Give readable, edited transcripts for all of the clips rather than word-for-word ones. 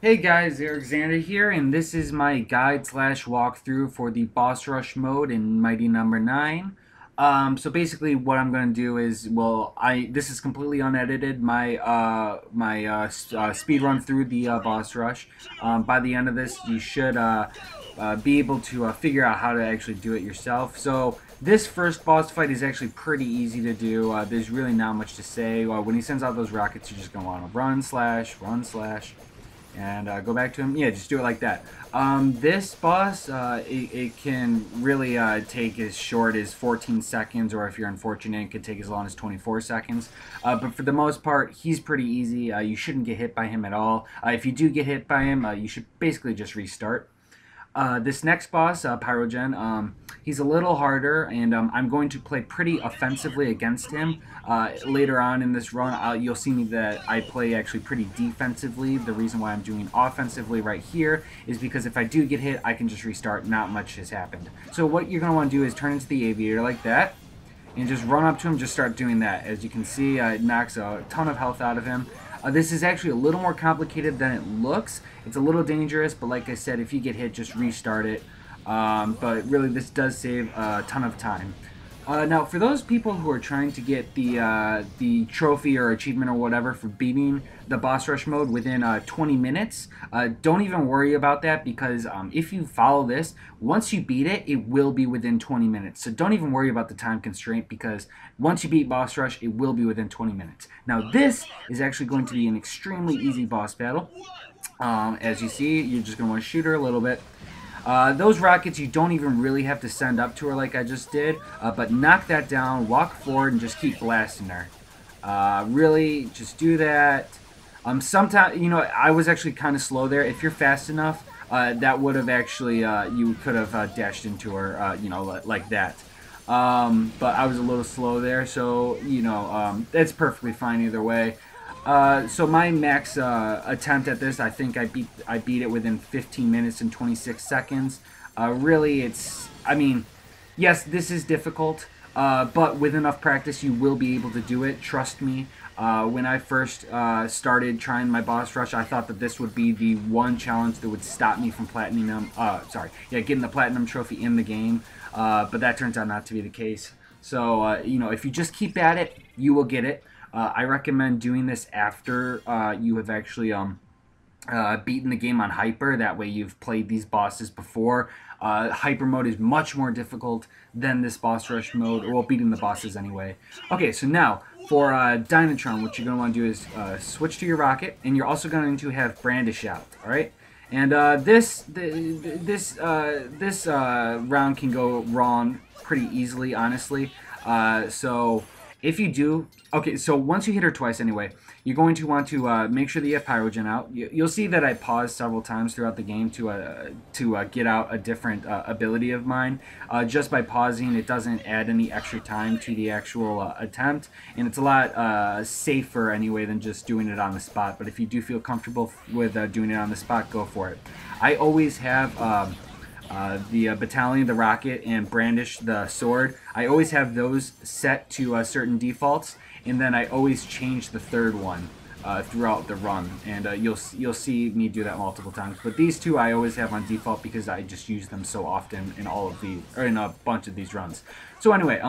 Hey guys, Alexander here, and this is my guide slash walkthrough for the boss rush mode in Mighty Number 9. So basically what I'm going to do is, this is completely unedited, my speed run through the boss rush. By the end of this, you should be able to figure out how to actually do it yourself. So this first boss fight is actually pretty easy to do. There's really not much to say. When he sends out those rockets, you're just going to want to run slash, and go back to him. Yeah, just do it like that. This boss, it can really take as short as 14 seconds, or if you're unfortunate, it could take as long as 24 seconds. But for the most part, he's pretty easy. You shouldn't get hit by him at all. If you do get hit by him, you should basically just restart. This next boss, Pyro Gen, he's a little harder, and I'm going to play pretty offensively against him. Later on in this run, you'll see me that I play actually pretty defensively. The reason why I'm doing offensively right here is because if I do get hit, I can just restart. Not much has happened. So what you're going to want to do is turn into the Aviator like that, and just run up to him, just start doing that. As you can see, it knocks a ton of health out of him. This is actually a little more complicated than it looks. It's a little dangerous, but like I said, if you get hit, just restart it. But really, this does save a ton of time. Now, for those people who are trying to get the trophy or achievement or whatever for beating the boss rush mode within 20 minutes, don't even worry about that, because if you follow this, once you beat it, it will be within 20 minutes. So don't even worry about the time constraint, because once you beat boss rush, it will be within 20 minutes. Now, this is actually going to be an extremely easy boss battle. As you see, you're just going to want to shoot her a little bit. Those rockets, you don't even really have to send up to her like I just did, but knock that down, walk forward, and just keep blasting her. Really, just do that. Sometimes, you know, I was actually kind of slow there. If you're fast enough, that would have actually, you could have dashed into her, you know, like that. But I was a little slow there, so, you know, that's perfectly fine either way. So my max attempt at this, I think I beat it within 15 minutes and 26 seconds. Really, I mean, yes, this is difficult, but with enough practice, you will be able to do it. Trust me. When I first started trying my boss rush, I thought that this would be the one challenge that would stop me from getting the platinum trophy in the game. But that turns out not to be the case. So, you know, if you just keep at it, you will get it. I recommend doing this after you have actually beaten the game on Hyper. That way you've played these bosses before. Hyper mode is much more difficult than this boss rush mode, or beating the bosses anyway. Okay, so now for Dynatron, what you're going to want to do is switch to your rocket, and you're also going to have Brandish out, alright? And this round can go wrong pretty easily, honestly. So if you do, okay, so once you hit her twice anyway, you're going to want to make sure that you have Pyro Gen out. You'll see that I paused several times throughout the game to get out a different ability of mine. Just by pausing, it doesn't add any extra time to the actual attempt, and it's a lot safer anyway than just doing it on the spot. But if you do feel comfortable with doing it on the spot, go for it. I always have the Battalion, the Rocket, and Brandish, the Sword. I always have those set to certain defaults, and then I always change the third one throughout the run, and you'll see me do that multiple times. But these two I always have on default because I just use them so often in in a bunch of these runs. So anyway,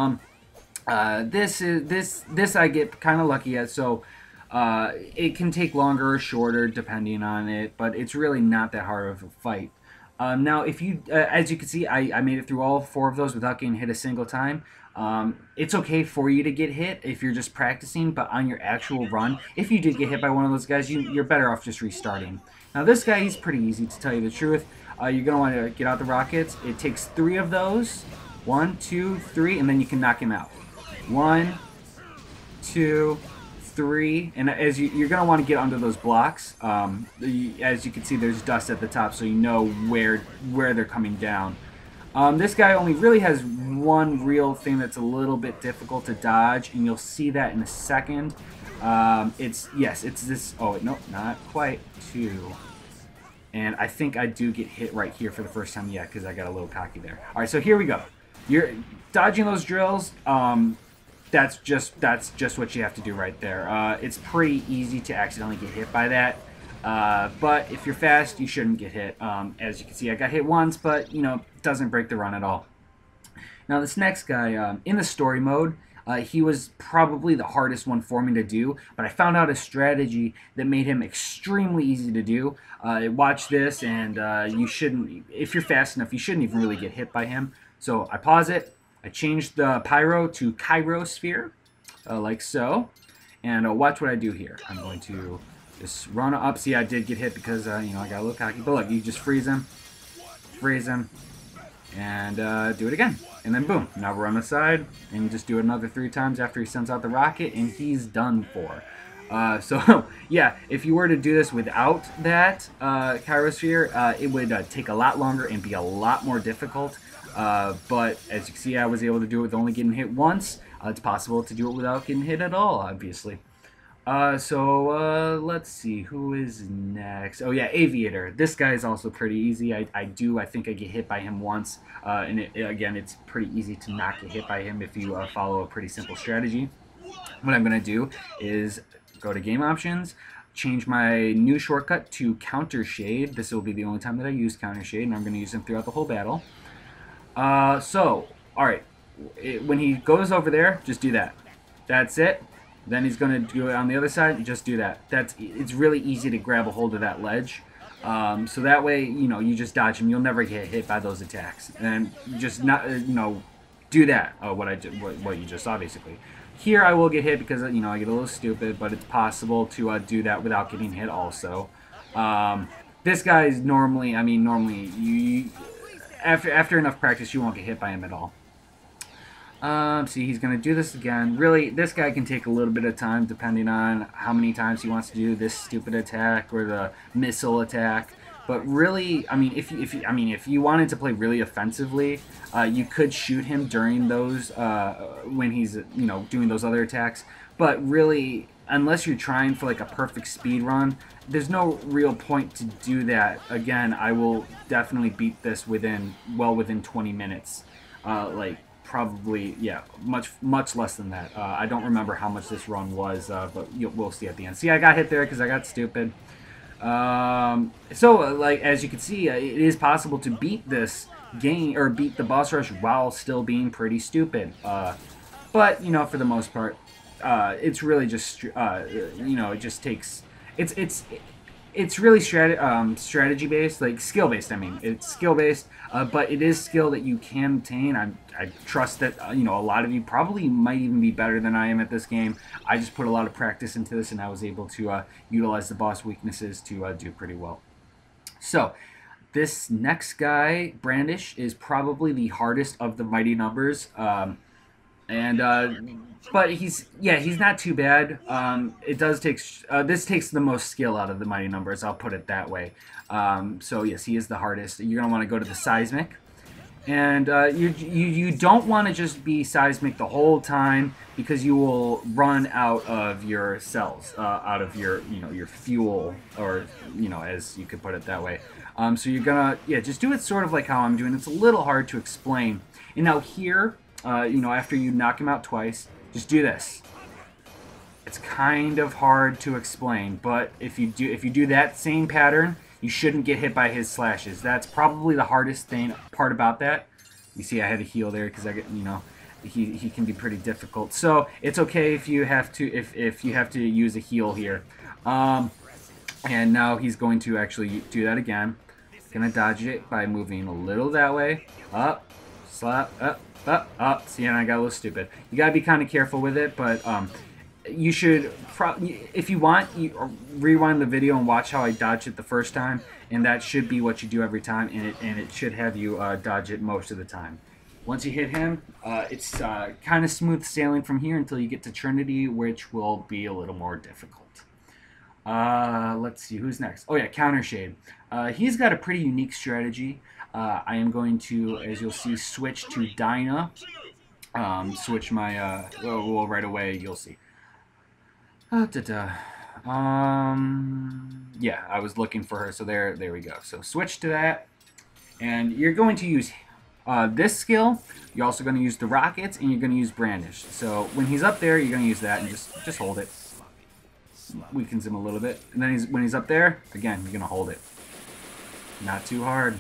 this I get kind of lucky at. So it can take longer or shorter depending on it, but it's really not that hard of a fight. Now, if you, as you can see, I made it through all 4 of those without getting hit a single time. It's okay for you to get hit if you're just practicing, but on your actual run, if you did get hit by one of those guys, you're better off just restarting. Now, this guy, he's pretty easy, to tell you the truth. You're going to want to get out the rockets. It takes 3 of those. 1, 2, 3, and then you can knock him out. 1, 2, 3, and as you're going to want to get under those blocks. As you can see, there's dust at the top, so you know where they're coming down. This guy only really has one real thing that's a little bit difficult to dodge, and you'll see that in a second. It's this. Oh no, not quite 2. And I think I do get hit right here for the first time. Yeah, because I got a little cocky there. All right, so here we go. You're dodging those drills. That's just what you have to do right there. It's pretty easy to accidentally get hit by that. But if you're fast, you shouldn't get hit. As you can see, I got hit once, but, you know, doesn't break the run at all. Now, this next guy, in the story mode, he was probably the hardest one for me to do, but I found out a strategy that made him extremely easy to do. Watch this, and you shouldn't, if you're fast enough, you shouldn't even really get hit by him. So I pause it, I change the Pyro to Pyro Sphere, like so, and watch what I do here. I'm going to just run up. See, I did get hit because, you know, I got a little cocky, but look, you just freeze him, and do it again. And then boom, now we're on the side, and you just do it another 3 times after he sends out the rocket, and he's done for. So, yeah, if you were to do this without that Gyrosphere, it would take a lot longer and be a lot more difficult. But as you can see, I was able to do it with only getting hit once. It's possible to do it without getting hit at all, obviously. Let's see, who is next? Oh yeah, Aviator. This guy is also pretty easy. I think I get hit by him once, and again, it's pretty easy to not get hit by him if you follow a pretty simple strategy. What I'm going to do is go to Game Options, change my new shortcut to Counter Shade. This will be the only time that I use Counter Shade, and I'm going to use him throughout the whole battle. Alright, when he goes over there, just do that. That's it. Then he's going to do it on the other side, just do that. It's really easy to grab a hold of that ledge. So that way, you know, you just dodge him. You'll never get hit by those attacks. And just not, you know, do that, what you just saw, basically. Here I will get hit because, you know, I get a little stupid, but it's possible to do that without getting hit also. This guy is normally, you after enough practice, you won't get hit by him at all. See, he's going to do this again. Really, this guy can take a little bit of time depending on how many times he wants to do this stupid attack or the missile attack. But really, I mean, if you wanted to play really offensively, you could shoot him during those when he's, you know, doing those other attacks. But really, unless you're trying for like a perfect speed run, there's no real point to do that. Again, I will definitely beat this within 20 minutes. Like, probably, yeah, much less than that. I don't remember how much this run was, but we'll see at the end. See, I got hit there because I got stupid. Like, as you can see, it is possible to beat this game, or beat the boss rush while still being pretty stupid. But, you know, for the most part, it's really just, you know, it just takes, it's really strategy based, like skill based. I mean, it's skill based, but it is skill that you can obtain. I trust that you know, a lot of you probably might even be better than I am at this game. I just put a lot of practice into this, and I was able to utilize the boss weaknesses to do pretty well. So this next guy, Brandish, is probably the hardest of the mighty numbers. But he's not too bad. It does take this takes the most skill out of the mighty numbers, I'll put it that way. So yes, he is the hardest. You're gonna want to go to the seismic, and you don't want to just be seismic the whole time, because you will run out of your cells, out of your, you know, your fuel, or, you know, as you could put it that way. So you're gonna, yeah, just do it sort of like how I'm doing. It's a little hard to explain. And now here, you know, after you knock him out twice, just do this. It's kind of hard to explain, but if you do that same pattern, you shouldn't get hit by his slashes. That's probably the hardest part about that. You see, I had to heal there because I get, you know, he can be pretty difficult. So it's okay if you have to if you have to use a heal here. And now he's going to actually do that again. Gonna dodge it by moving a little that way, up, slap, up. See, and I got a little stupid. You gotta be kind of careful with it, but you should, if you want, rewind the video and watch how I dodged it the first time, and that should be what you do every time, and it should have you dodge it most of the time. Once you hit him, it's kind of smooth sailing from here until you get to Trinity, which will be a little more difficult. Let's see, who's next? Oh yeah, Counter Shade. He's got a pretty unique strategy. I am going to, as you'll see, switch to Dinah. Switch my, well, right away, you'll see. Yeah, I was looking for her, so there we go. So switch to that, and you're going to use this skill. You're also going to use the rockets, and you're going to use Brandish. So when he's up there, you're going to use that, and just hold it. weakens him a little bit. And then when he's up there, again, you're gonna hold it. Not too hard.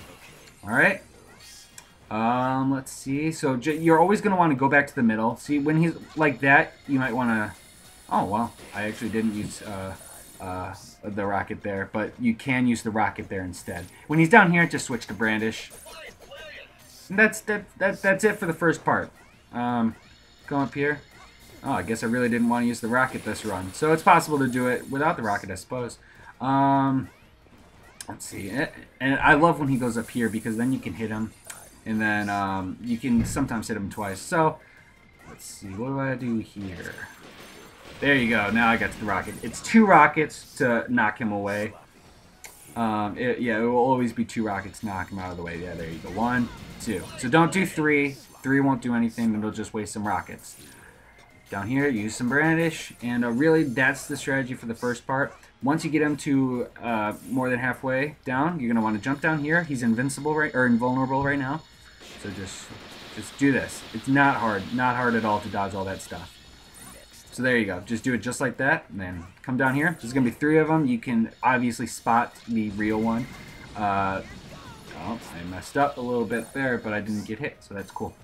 All right. Let's see. So you're always gonna want to go back to the middle. See, when he's like that, you might want to. Oh well, I actually didn't use the rocket there, but you can use the rocket there instead. When he's down here, just switch to Brandish. And that's it for the first part. Go up here. Oh, I guess I really didn't want to use the rocket this run. So it's possible to do it without the rocket, I suppose. Let's see. And I love when he goes up here because then you can hit him. And then you can sometimes hit him twice. So, let's see. What do I do here? There you go. Now I got to the rocket. It's 2 rockets to knock him away. Yeah, it will always be 2 rockets to knock him out of the way. Yeah, there you go. 1, 2. So don't do 3. 3 won't do anything. It'll just waste some rockets. Down here, use some Brandish. And really, that's the strategy for the first part. Once you get him to more than halfway down, you're going to want to jump down here. He's invincible or invulnerable right now. So just do this. It's not hard. Not hard at all to dodge all that stuff. So there you go. Just do it just like that. And then come down here. There's going to be 3 of them. You can obviously spot the real one. Oh, I messed up a little bit there, but I didn't get hit. So that's cool.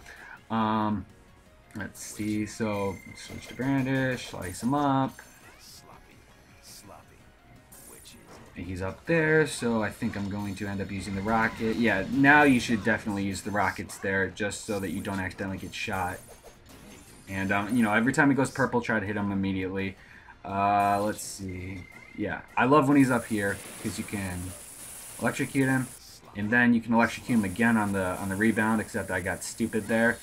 Let's see. So switch to Brandish. Slice him up. He's up there, so I think I'm going to end up using the rocket. Yeah, now you should definitely use the rockets there, just so that you don't accidentally get shot. And, you know, every time he goes purple, try to hit him immediately. Let's see. Yeah, I love when he's up here, because you can electrocute him, and then you can electrocute him again on the rebound, except I got stupid there,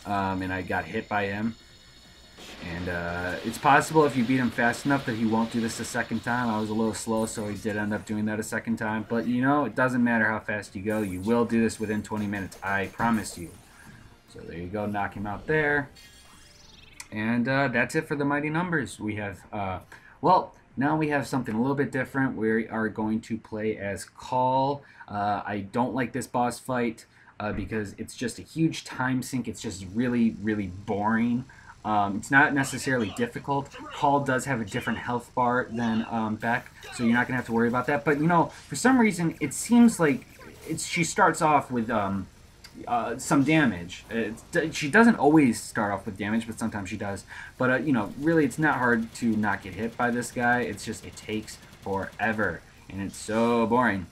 and I got hit by him. And it's possible if you beat him fast enough that he won't do this a second time. I was a little slow, so he did end up doing that a second time. But, you know, it doesn't matter how fast you go. You will do this within 20 minutes. I promise you. So there you go. Knock him out there. And that's it for the mighty numbers. We have, well, now we have something a little bit different. We are going to play as Call. I don't like this boss fight because it's just a huge time sink. It's just really, really boring. It's not necessarily difficult. Call does have a different health bar than Beck, so you're not going to have to worry about that. But, you know, for some reason, it seems like she starts off with some damage. She doesn't always start off with damage, but sometimes she does. But, you know, really, it's not hard to not get hit by this guy. It's just, it takes forever, and it's so boring.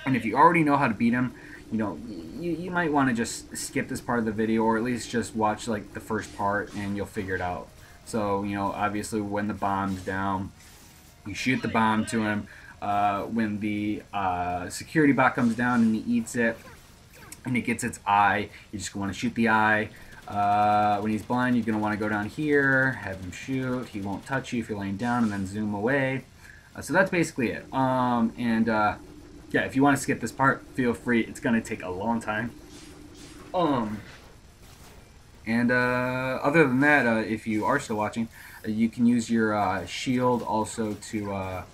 And if you already know how to beat him, you know, you might want to just skip this part of the video, or at least just watch like the first part and you'll figure it out. So, you know, obviously when the bomb's down, you shoot the bomb to him. When the security bot comes down and he eats it and it gets its eye, you just want to shoot the eye. When he's blind, you're going to want to go down here, have him shoot. He won't touch you if you're laying down, and then zoom away. So that's basically it. Yeah, if you want to skip this part, feel free. It's going to take a long time. Other than that, if you are still watching, you can use your shield also to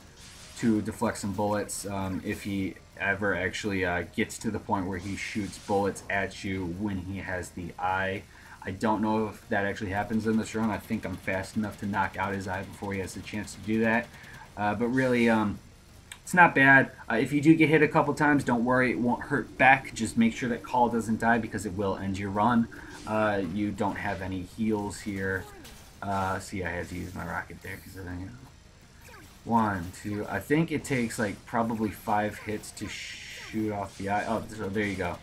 deflect some bullets if he ever actually gets to the point where he shoots bullets at you when he has the eye. I don't know if that actually happens in this run. I think I'm fast enough to knock out his eye before he has the chance to do that. But really, it's not bad. If you do get hit a couple times, don't worry, it won't hurt back. Just make sure that Call doesn't die because it will end your run. You don't have any heals here. See, I had to use my rocket there because I think 1, 2. I think it takes like probably 5 hits to shoot off the eye. Oh, so there you go.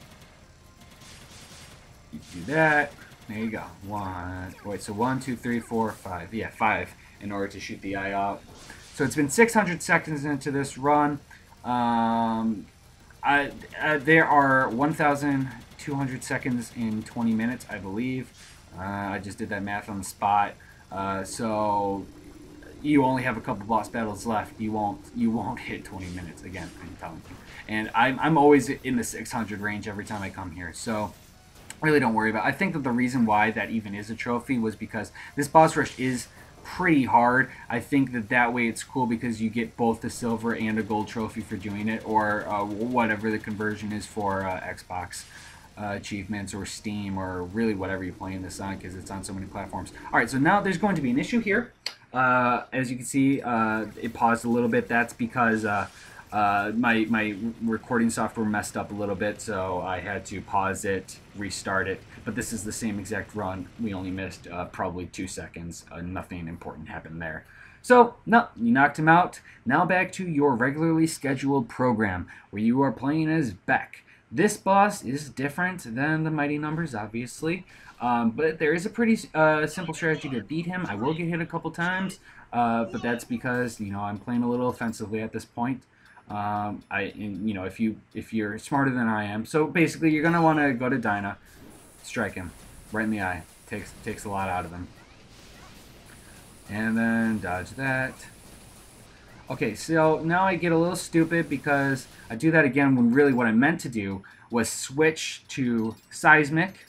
You do that. There you go. 1. Wait, so 1, 2, 3, 4, 5. Yeah, 5 in order to shoot the eye out. So it's been 600 seconds into this run. There are 1,200 seconds in 20 minutes, I believe. I just did that math on the spot. So you only have a couple boss battles left. You won't hit 20 minutes again. I'm telling you. And I'm always in the 600 range every time I come here. So really don't worry about it. I think that the reason why that even is a trophy was because this boss rush is pretty hard. I think that way it's cool because you get both the silver and a gold trophy for doing it, or whatever the conversion is for Xbox achievements or Steam or really whatever you're playing this on, because it's on so many platforms. Alright, so now there's going to be an issue here. As you can see, it paused a little bit. That's because my recording software messed up a little bit, so I had to pause it, restart it. But this is the same exact run. We only missed probably 2 seconds. Nothing important happened there. So, no, you knocked him out. Now back to your regularly scheduled program, where you are playing as Beck. This boss is different than the Mighty Numbers, obviously. But there is a pretty simple strategy to beat him. I will get hit a couple times, but that's because, you know, I'm playing a little offensively at this point. You know, if you're smarter than I am, so basically you're gonna want to go to Dinah, strike him right in the eye. Takes a lot out of him, and then dodge that. Okay, so now I get a little stupid because I do that again when really what I meant to do was switch to seismic,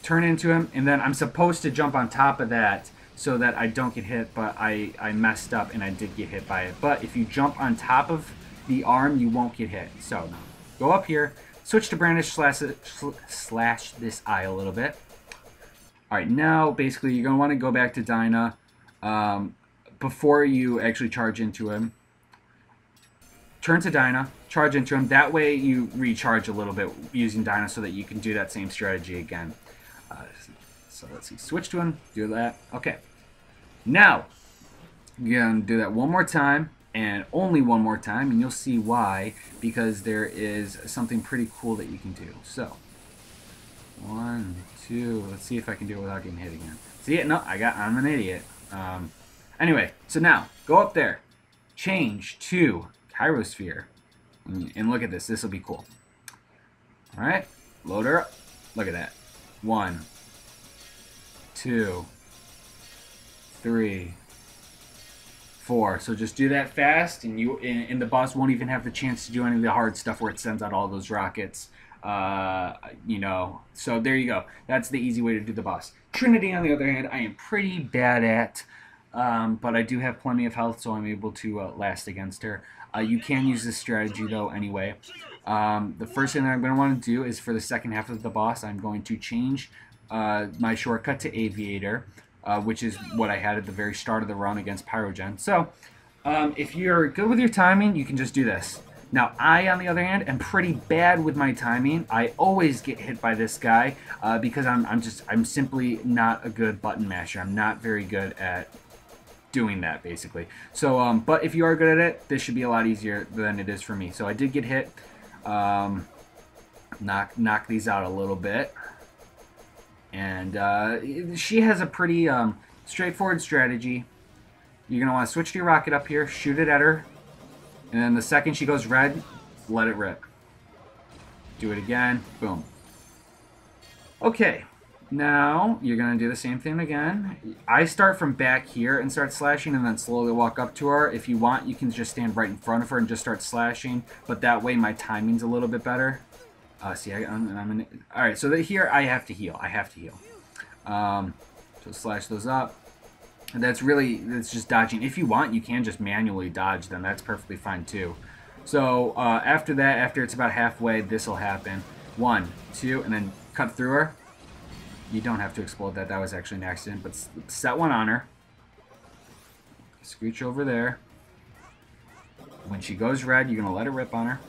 turn into him, and then I'm supposed to jump on top of that so that I don't get hit, but I messed up and I did get hit by it. But if you jump on top of the arm, you won't get hit. So no. Go up here, switch to Brandish, slash this eye a little bit. Alright, now basically you're going to want to go back to Dinah before you actually charge into him. Turn to Dinah, charge into him. That way you recharge a little bit using Dinah so that you can do that same strategy again. So let's see, switch to him, do that. Okay. Now, you're going to do that one more time, and only one more time, and you'll see why, because there is something pretty cool that you can do. So, 1, 2, let's see if I can do it without getting hit again. See it? No, I'm an idiot. Anyway, so now, go up there, change to Gyrosphere, and look at this. This will be cool. Alright, load her up. Look at that. 1, 2, 3, 4. So just do that fast, and the boss won't even have the chance to do any of the hard stuff where it sends out all those rockets. You know, so there you go. That's the easy way to do the boss. Trinity, on the other hand, I am pretty bad at, but I do have plenty of health, so I'm able to last against her. You can use this strategy though anyway. The first thing that I'm going to want to do is for the second half of the boss, I'm going to change my shortcut to Aviator, which is what I had at the very start of the run against Pyro Gen. So, if you're good with your timing, you can just do this. Now, I, on the other hand, am pretty bad with my timing. I always get hit by this guy because I'm simply not a good button masher. I'm not very good at doing that, basically. So, but if you are good at it, this should be a lot easier than it is for me. So I did get hit. Knock these out a little bit. And she has a pretty straightforward strategy. You're going to want to switch to your rocket up here, shoot it at her, and then the second she goes red, let it rip. Do it again, boom. Okay, now you're going to do the same thing again. I start from back here and start slashing and then slowly walk up to her. If you want, you can just stand right in front of her and just start slashing, but that way my timing's a little bit better. See, alright, so here I have to heal. So slash those up. And that's just dodging. If you want, you can just manually dodge them. That's perfectly fine too. So after that, after it's about halfway, this will happen. 1, 2, and then cut through her. You don't have to explode that. That was actually an accident. But set one on her. Scooch over there. When she goes red, you're going to let her rip on her.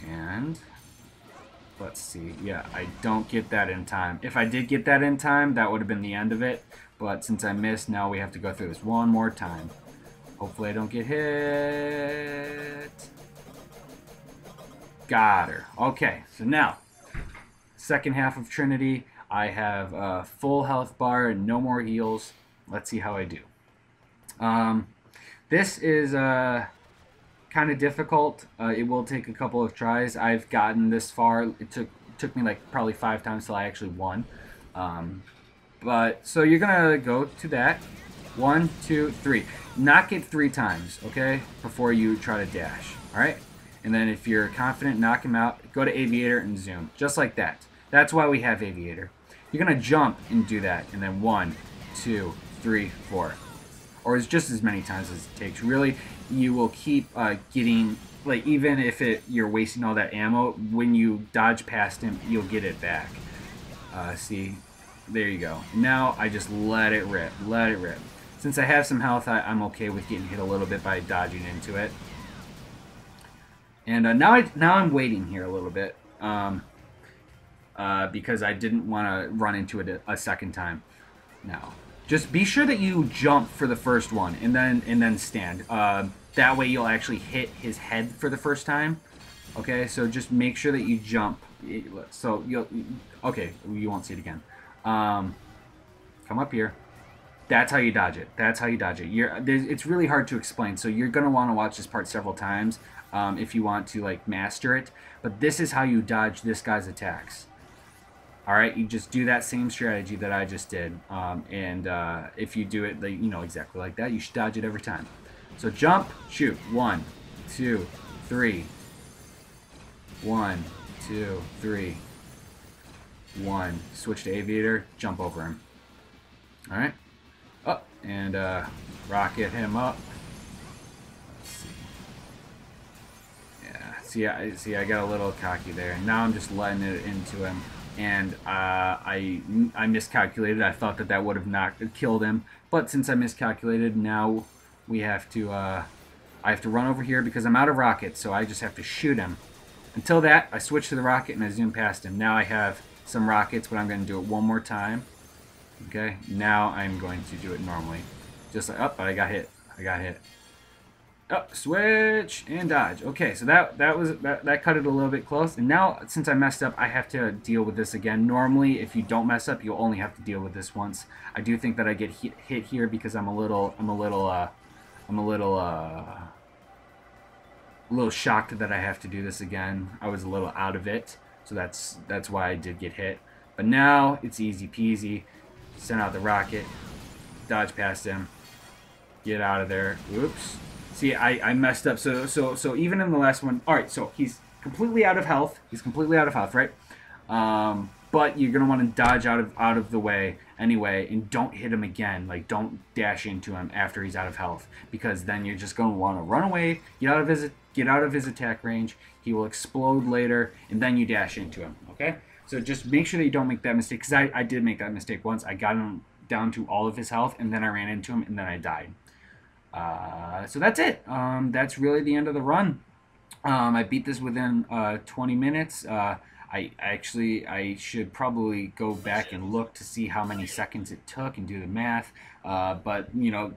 And let's see. Yeah, I don't get that in time. If I did get that in time, that would have been the end of it. But since I missed, now we have to go through this one more time. Hopefully I don't get hit. Got her. Okay, so now, second half of Trinity. I have a full health bar and no more heals. Let's see how I do. This is kind of difficult. It will take a couple of tries. I've gotten this far. It took me like probably 5 times till I actually won. But so you're gonna go to that. 1, 2, 3. Knock it 3 times, okay, before you try to dash. All right, and then if you're confident, knock him out. Go to Aviator and zoom, just like that. That's why we have Aviator. You're gonna jump and do that, and then 1, 2, 3, 4, or it's just as many times as it takes. Really, you will keep getting, like, even if you're wasting all that ammo, when you dodge past him, you'll get it back. See, There you go. Now I just let it rip. Let it rip. Since I have some health, I'm okay with getting hit a little bit by dodging into it. And now I'm waiting here a little bit because I didn't want to run into it a second time. Now, just be sure that you jump for the first one and then stand. That way you'll actually hit his head for the first time. Okay, so just make sure that you jump. So okay, you won't see it again. Come up here. That's how you dodge it. That's how you dodge it. It's really hard to explain, so you're gonna want to watch this part several times if you want to like master it. But this is how you dodge this guy's attacks. All right, you just do that same strategy that I just did, and if you do it, exactly like that, you should dodge it every time. So jump, shoot. 1, 2, 3. 1, 2, 3. 1. Switch to Aviator. Jump over him. All right. Up and rocket him up. Let's see. Yeah. See, I got a little cocky there. Now I'm just letting it into him, and I miscalculated. I thought that would have killed him, but since I miscalculated, now we have to. I have to run over here because I'm out of rockets, so I just have to shoot him. Until that, I switch to the rocket and I zoom past him. Now I have some rockets, but I'm going to do it one more time. Okay, now I'm going to do it normally. Just like, but I got hit. I got hit. Up, switch, and dodge. Okay, so that cut it a little bit close. And now, since I messed up, I have to deal with this again. Normally, if you don't mess up, you'll only have to deal with this once. I do think that I get hit here because I'm a little shocked that I have to do this again. I was a little out of it, so that's why I did get hit. But now it's easy peasy. Send out the rocket, dodge past him, get out of there. Oops. See, I messed up. So even in the last one, all right. So he's completely out of health. He's completely out of health, right? But you're gonna want to dodge out of the way anyway, and don't hit him again. Like, don't dash into him after he's out of health, because then you're just gonna want to run away, get out of his attack range. He will explode later, and then you dash into him. Okay. So just make sure that you don't make that mistake, because I did make that mistake once. I got him down to all of his health, and then I ran into him, and then I died. So that's it. That's really the end of the run. I beat this within 20 minutes. I should probably go back and look to see how many seconds it took and do the math. But,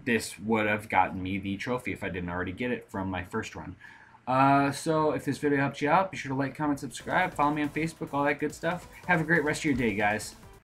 this would have gotten me the trophy if I didn't already get it from my first run. So if this video helped you out, be sure to like, comment, subscribe, follow me on Facebook, all that good stuff. Have a great rest of your day, guys.